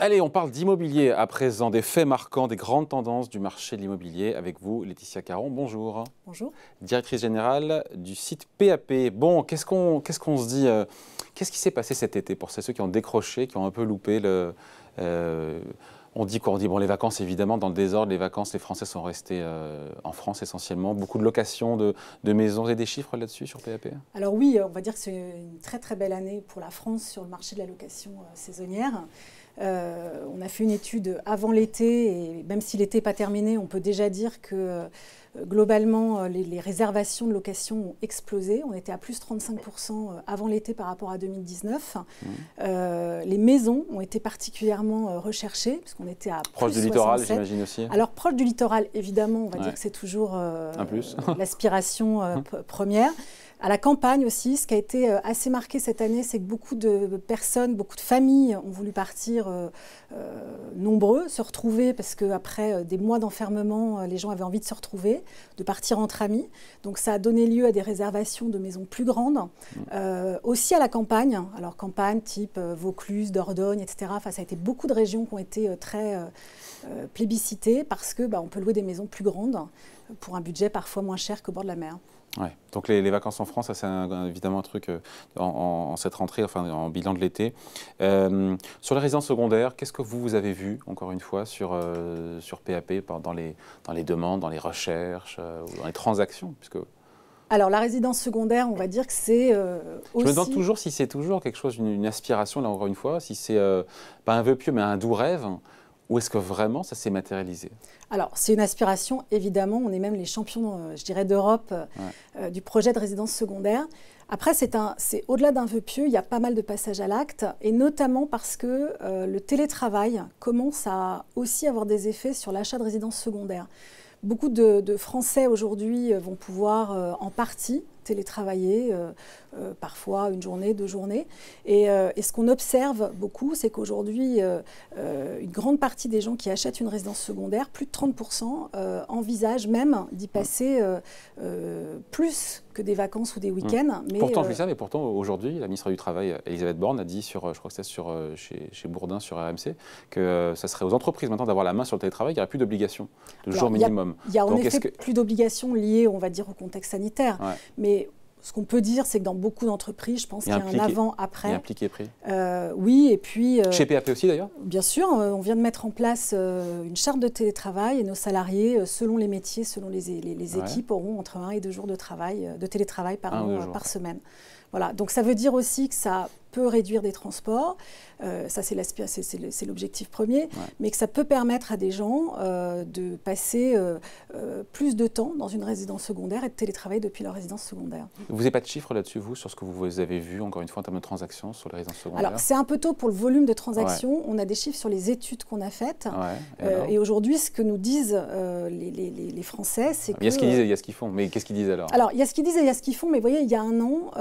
Allez, on parle d'immobilier à présent, des faits marquants, des grandes tendances du marché de l'immobilier. Avec vous, Laetitia Caron, bonjour. Bonjour. Directrice générale du site PAP. Bon, qu'est-ce qu'on se dit qu'est-ce qui s'est passé cet été pour ceux qui ont décroché, qui ont un peu loupé le... on dit quoi? On dit, bon, les vacances, évidemment, dans le désordre, les vacances, les Français sont restés en France essentiellement. Beaucoup de locations de maisons. Vous avez des chiffres là-dessus sur PAP? Alors oui, on va dire que c'est une très très belle année pour la France sur le marché de la location saisonnière. On a fait une étude avant l'été et même si l'été n'est pas terminé, on peut déjà dire que globalement les réservations de location ont explosé. On était à plus 35% avant l'été par rapport à 2019. Les maisons ont été particulièrement recherchées puisqu'on était à proche du littoral, j'imagine aussi. Alors proche du littoral, évidemment, on va dire que c'est toujours l'aspiration première. À la campagne aussi, ce qui a été assez marqué cette année, c'est que beaucoup de personnes, beaucoup de familles ont voulu partir nombreux, se retrouver, parce qu'après des mois d'enfermement, les gens avaient envie de se retrouver, de partir entre amis. Donc ça a donné lieu à des réservations de maisons plus grandes. Aussi à la campagne, alors campagne type Vaucluse, Dordogne, etc. Enfin, ça a été beaucoup de régions qui ont été très plébiscitées parce qu'on peut louer des maisons plus grandes pour un budget parfois moins cher qu'au bord de la mer. Ouais. Donc les vacances en France, ça c'est évidemment un truc en cette rentrée, enfin en bilan de l'été. Sur les résidences secondaires, qu'est-ce que vous avez vu, encore une fois, sur PAP, dans les demandes, dans les recherches, dans les transactions puisque... Alors la résidence secondaire, on va dire que c'est aussi... Je me demande toujours si c'est toujours quelque chose, une aspiration, là encore une fois, si c'est pas un vœu pieux mais un doux rêve. Ou est-ce que vraiment ça s'est matérialisé? Alors, c'est une aspiration, évidemment. On est même les champions, je dirais, d'Europe du projet de résidence secondaire. Après, c'est au-delà d'un vœu pieux, il y a pas mal de passages à l'acte, et notamment parce que le télétravail commence à aussi avoir des effets sur l'achat de résidence secondaire. Beaucoup de Français aujourd'hui vont pouvoir en partie télétravailler, parfois une journée, 2 journées. Et ce qu'on observe beaucoup, c'est qu'aujourd'hui, une grande partie des gens qui achètent une résidence secondaire, plus de 30%, envisagent même d'y passer plus que des vacances ou des week-ends. Mais pourtant, je dis ça, mais pourtant, aujourd'hui, la ministre du Travail, Elisabeth Borne, a dit, je crois que c'est chez Bourdin, sur RMC, que ça serait aux entreprises maintenant d'avoir la main sur le télétravail, il n'y aurait plus d'obligation de jour minimum. Il y a en effet plus d'obligations liées, on va dire, au contexte sanitaire. Mais ce qu'on peut dire, c'est que dans beaucoup d'entreprises, je pense qu'il y a un avant-après. Il y a un pli qui est pris. Oui, et puis... Chez PAP aussi, d'ailleurs? Bien sûr, on vient de mettre en place une charte de télétravail et nos salariés, selon les métiers, selon les équipes, auront entre 1 et 2 jours de télétravail par semaine. Voilà. Donc ça veut dire aussi que ça peut réduire des transports, ça c'est l'objectif premier, mais que ça peut permettre à des gens de passer plus de temps dans une résidence secondaire et de télétravailler depuis leur résidence secondaire. Vous n'avez pas de chiffres là-dessus, vous, sur ce que vous avez vu, encore une fois, en termes de transactions sur les résidences secondaires? Alors c'est un peu tôt pour le volume de transactions, on a des chiffres sur les études qu'on a faites, et aujourd'hui ce que nous disent les Français, c'est que... Il y a ce qu'ils disent et il y a ce qu'ils font, mais qu'est-ce qu'ils disent alors? Alors il y a ce qu'ils disent et il y a ce qu'ils font, mais vous voyez, il y a un an,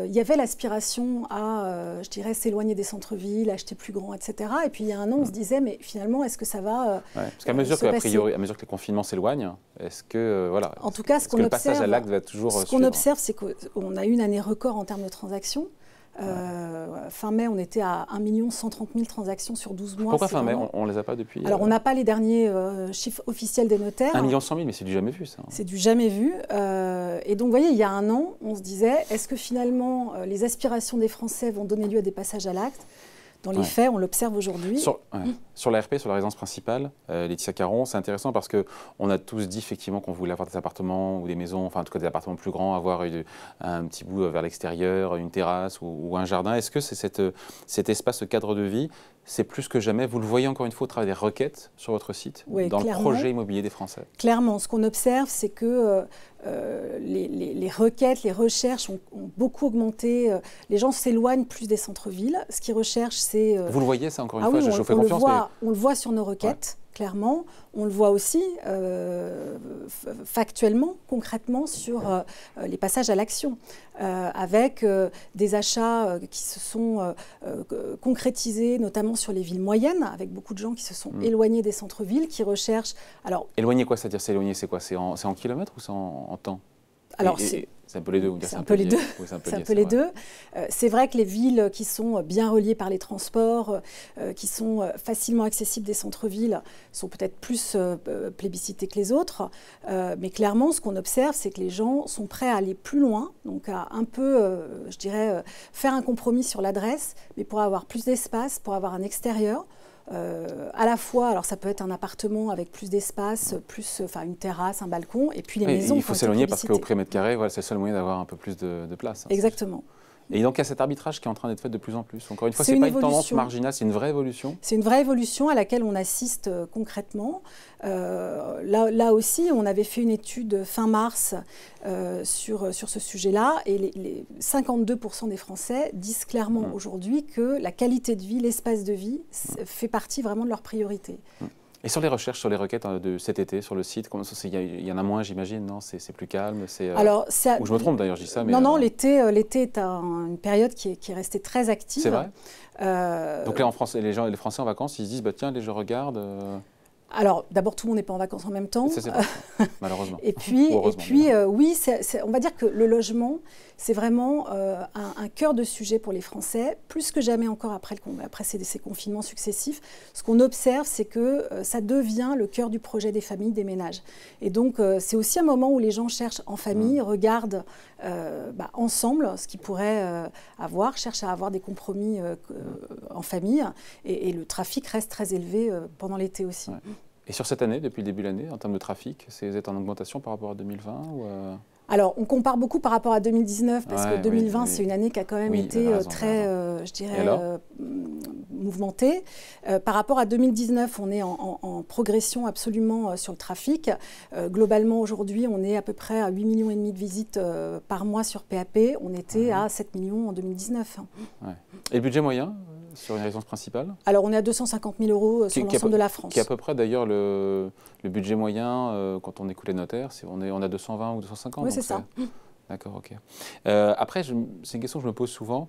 il y avait l'aspiration à... je dirais, s'éloigner des centres-villes, acheter plus grand, etc. Et puis il y a un an, on se disait, mais finalement, est-ce que ça va parce qu'à mesure à mesure que les confinements s'éloignent, est-ce que voilà, en tout cas, ce qu'on observe, le passage à l'acte va toujours ce qu'on observe, c'est qu'on a eu une année record en termes de transactions. Fin mai, on était à 1 130 000 transactions sur 12 mois. Pourquoi fin mai? On ne les a pas depuis? Alors, on n'a pas les derniers chiffres officiels des notaires. 1 100 000, mais c'est du jamais vu, ça. C'est du jamais vu. Et donc, vous voyez, il y a un an, on se disait, est-ce que finalement, les aspirations des Français vont donner lieu à des passages à l'acte? Dans les faits, on l'observe aujourd'hui. Sur la RP, sur la résidence principale, Laetitia Caron, c'est intéressant parce qu'on a tous dit effectivement qu'on voulait avoir des appartements ou des maisons, enfin en tout cas des appartements plus grands, avoir un petit bout vers l'extérieur, une terrasse ou un jardin. Est-ce que c'est cet espace, ce cadre de vie, c'est plus que jamais, vous le voyez encore une fois au travers des requêtes sur votre site, dans le projet immobilier des Français? Clairement, ce qu'on observe, c'est que les requêtes, les recherches ont beaucoup augmenté. Les gens s'éloignent plus des centres-villes. Ce qu'ils recherchent, c'est... Vous le voyez, ça, encore une fois, je vous fais confiance. On le voit sur nos requêtes, clairement. On le voit aussi factuellement, concrètement, sur les passages à l'action, avec des achats qui se sont concrétisés, notamment sur les villes moyennes, avec beaucoup de gens qui se sont éloignés des centres-villes, qui recherchent... Alors, éloigné quoi? C'est-à-dire s'éloigner, c'est quoi? C'est en kilomètres ou c'est en temps? Alors, C'est un peu les deux, c'est un peu les deux. Oui, c'est un peu les deux. C'est vrai que les villes qui sont bien reliées par les transports, qui sont facilement accessibles des centres-villes, sont peut-être plus plébiscitées que les autres. Mais clairement, ce qu'on observe, c'est que les gens sont prêts à aller plus loin, donc à un peu, je dirais, faire un compromis sur l'adresse, mais pour avoir plus d'espace, pour avoir un extérieur. À la fois, alors ça peut être un appartement avec plus d'espace, plus, enfin une terrasse, un balcon, et puis les maisons. Il faut s'éloigner parce qu'au prix mètre carré, voilà, c'est le seul moyen d'avoir un peu plus de place. Hein, exactement. Et donc il y a cet arbitrage qui est en train d'être fait de plus en plus. Encore une fois, ce n'est pas une tendance marginale, c'est une vraie évolution. C'est une vraie évolution à laquelle on assiste concrètement. Là aussi, on avait fait une étude fin mars sur ce sujet-là, et les 52% des Français disent clairement aujourd'hui que la qualité de vie, l'espace de vie, fait partie vraiment de leur priorité. Et sur les recherches, sur les requêtes de cet été, sur le site, il y en a moins, j'imagine, non? C'est plus calme? Alors, ou je me trompe d'ailleurs, je dis ça. Mais non, l'été est une période qui est restée très active. C'est vrai. Donc là, en France, les Français en vacances, ils se disent, bah, tiens, je regarde. Alors, d'abord, tout le monde n'est pas en vacances en même temps. Ça, c'est pas malheureusement. Et puis oui, on va dire que le logement, c'est vraiment un cœur de sujet pour les Français, plus que jamais encore après ces confinements successifs. Ce qu'on observe, c'est que ça devient le cœur du projet des familles, des ménages. Et donc, c'est aussi un moment où les gens cherchent en famille, regardent ensemble ce qu'ils pourraient avoir, cherchent à avoir des compromis en famille. Et le trafic reste très élevé pendant l'été aussi. Ouais. Et sur cette année, depuis le début de l'année, en termes de trafic, vous êtes en augmentation par rapport à 2020 ou Alors, on compare beaucoup par rapport à 2019, parce que 2020, c'est une année qui a quand même été très, je dirais, mouvementée. Par rapport à 2019, on est en progression absolument sur le trafic. Globalement, aujourd'hui, on est à peu près à 8,5 millions de visites par mois sur PAP. On était à 7 millions en 2019. Ouais. Et le budget moyen sur une résidence principale? Alors, on est à 250 000 euros sur l'ensemble de la France. Qui est à peu près d'ailleurs le budget moyen, quand on écoute les notaires, on a 220 ou 250. Oui, c'est ça. D'accord, ok. Après, c'est une question que je me pose souvent.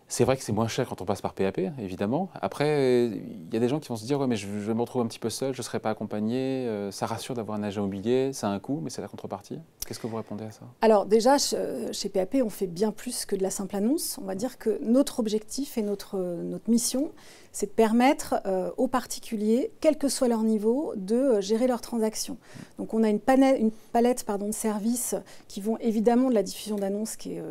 C'est vrai que c'est moins cher quand on passe par PAP, évidemment. Après, il y a des gens qui vont se dire, ouais, mais je vais me retrouver un petit peu seul, je ne serai pas accompagné. Ça rassure d'avoir un agent immobilier, ça a un coût, mais c'est la contrepartie. Qu'est-ce que vous répondez à ça? Alors déjà, chez PAP, on fait bien plus que de la simple annonce. On va dire que notre objectif et notre mission, c'est de permettre aux particuliers, quel que soit leur niveau, de gérer leurs transactions. Donc on a une palette de services qui vont évidemment de la diffusion d'annonces, qui est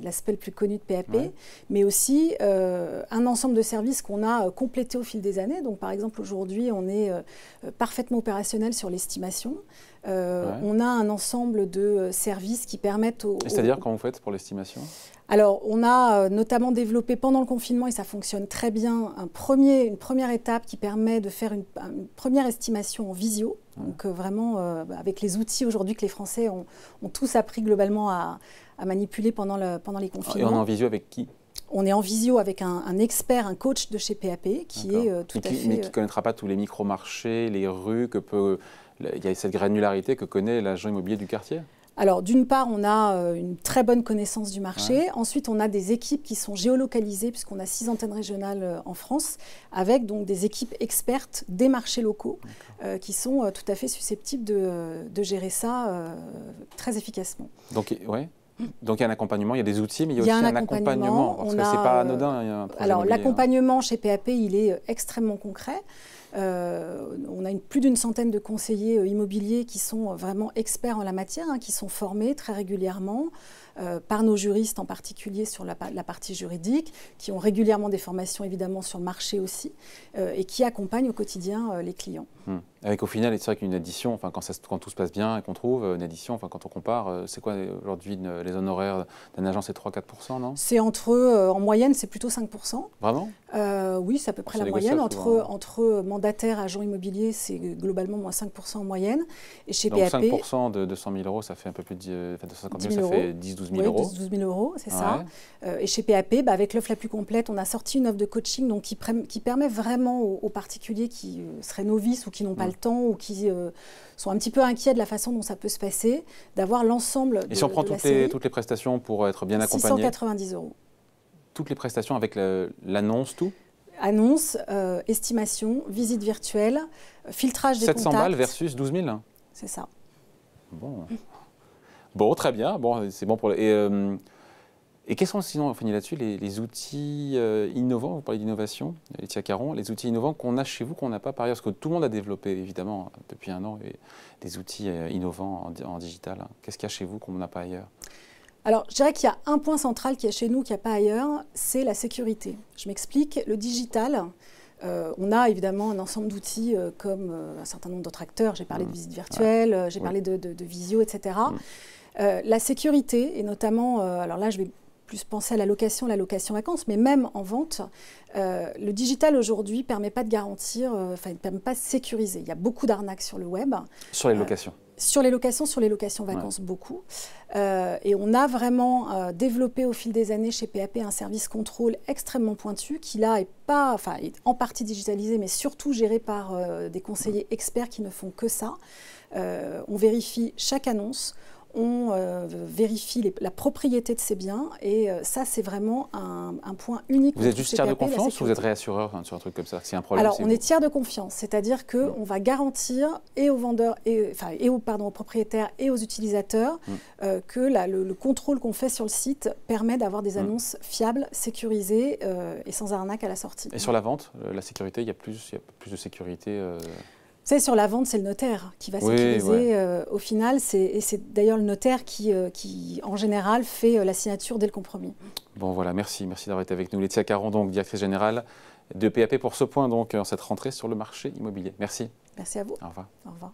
l'aspect le plus connu de PAP, mais aussi un ensemble de services qu'on a complétés au fil des années. Donc par exemple, aujourd'hui, on est parfaitement opérationnel sur l'estimation. On a un ensemble de services qui permettent C'est-à-dire, quand vous faites pour l'estimation? Alors, on a notamment développé pendant le confinement, et ça fonctionne très bien, une première étape qui permet de faire une première estimation en visio. Donc vraiment, avec les outils aujourd'hui que les Français ont tous appris globalement à manipuler pendant les confinements. Et on est en visio avec qui? On est en visio avec un expert, un coach de chez PAP qui est tout à fait... Mais qui ne connaîtra pas tous les micro-marchés, les rues, il y a cette granularité que connaît l'agent immobilier du quartier? Alors, d'une part, on a une très bonne connaissance du marché. Ensuite, on a des équipes qui sont géolocalisées, puisqu'on a 6 antennes régionales en France, avec donc des équipes expertes des marchés locaux qui sont tout à fait susceptibles de gérer ça très efficacement. Donc, donc il y a un accompagnement, il y a des outils, mais il y a aussi un accompagnement. Parce que ce n'est pas anodin. Alors, l'accompagnement chez PAP, il est extrêmement concret. On a plus d'une centaine de conseillers immobiliers qui sont vraiment experts en la matière, qui sont formés très régulièrement par nos juristes, en particulier sur la partie juridique, qui ont régulièrement des formations évidemment sur le marché aussi, et qui accompagnent au quotidien les clients. Avec au final, c'est vrai qu'une addition, quand tout se passe bien et qu'on trouve une addition, quand on compare, c'est quoi aujourd'hui les honoraires d'un agent? C'est 3-4%, non? C'est en moyenne, c'est plutôt 5%. Vraiment? Oui, c'est à peu près la moyenne. Entre mandataires, agents immobiliers, c'est globalement moins 5% en moyenne. Et chez Donc PAP, 5% de 200 000 euros, ça fait un peu plus de 250 000, ça fait 10-12 000 euros. 12 000 euros, c'est ça. Et chez PAP, avec l'offre la plus complète, on a sorti une offre de coaching donc, qui permet vraiment aux particuliers qui seraient novices ou qui n'ont pas le temps ou qui sont un petit peu inquiets de la façon dont ça peut se passer, d'avoir l'ensemble de. Et si on prend toutes les prestations pour être bien accompagné? 690 euros. Toutes les prestations avec l'annonce, tout? Annonce, estimation, visite virtuelle, filtrage des contacts. 700 balles versus 12 000? C'est ça. Bon. Bon, très bien. Bon, c'est bon pour et quels sont sinon, on finit là-dessus, les outils innovants, vous parlez d'innovation, Laetitia Caron, les outils innovants qu'on a chez vous, qu'on n'a pas par ailleurs, parce que tout le monde a développé évidemment depuis un an des outils innovants en digital. Qu'est-ce qu'il y a chez vous qu'on n'a pas ailleurs? Alors, je dirais qu'il y a un point central qui est chez nous, qu'il n'y a pas ailleurs, c'est la sécurité. Je m'explique, le digital, on a évidemment un ensemble d'outils comme un certain nombre d'autres acteurs. J'ai parlé de visite virtuelle, j'ai parlé de visio, etc. La sécurité, et notamment, alors là je vais plus penser à la location vacances, mais même en vente, le digital aujourd'hui ne permet pas de garantir, enfin, il ne permet pas de sécuriser. Il y a beaucoup d'arnaques sur le web. Sur les locations sur les locations vacances, beaucoup. Et on a vraiment développé au fil des années chez PAP un service contrôle extrêmement pointu qui là est en partie digitalisé, mais surtout géré par des conseillers experts qui ne font que ça. On vérifie chaque annonce. On vérifie la propriété de ces biens et ça, c'est vraiment un point unique. Vous êtes juste tiers de confiance ou vous êtes réassureur sur un truc comme ça? C'est un problème. Alors, on est tiers de confiance, c'est-à-dire qu'on va garantir et aux vendeurs, aux propriétaires et aux utilisateurs que le contrôle qu'on fait sur le site permet d'avoir des annonces fiables, sécurisées et sans arnaque à la sortie. Et sur la vente, la sécurité, il y a plus de sécurité Vous savez, sur la vente, c'est le notaire qui va sécuriser. Au final, c'est d'ailleurs le notaire qui, en général, fait la signature dès le compromis. Bon, voilà, merci d'avoir été avec nous. Laetitia Caron, donc, directrice générale de PAP pour ce point, donc, en cette rentrée sur le marché immobilier. Merci. Merci à vous. Au revoir. Au revoir.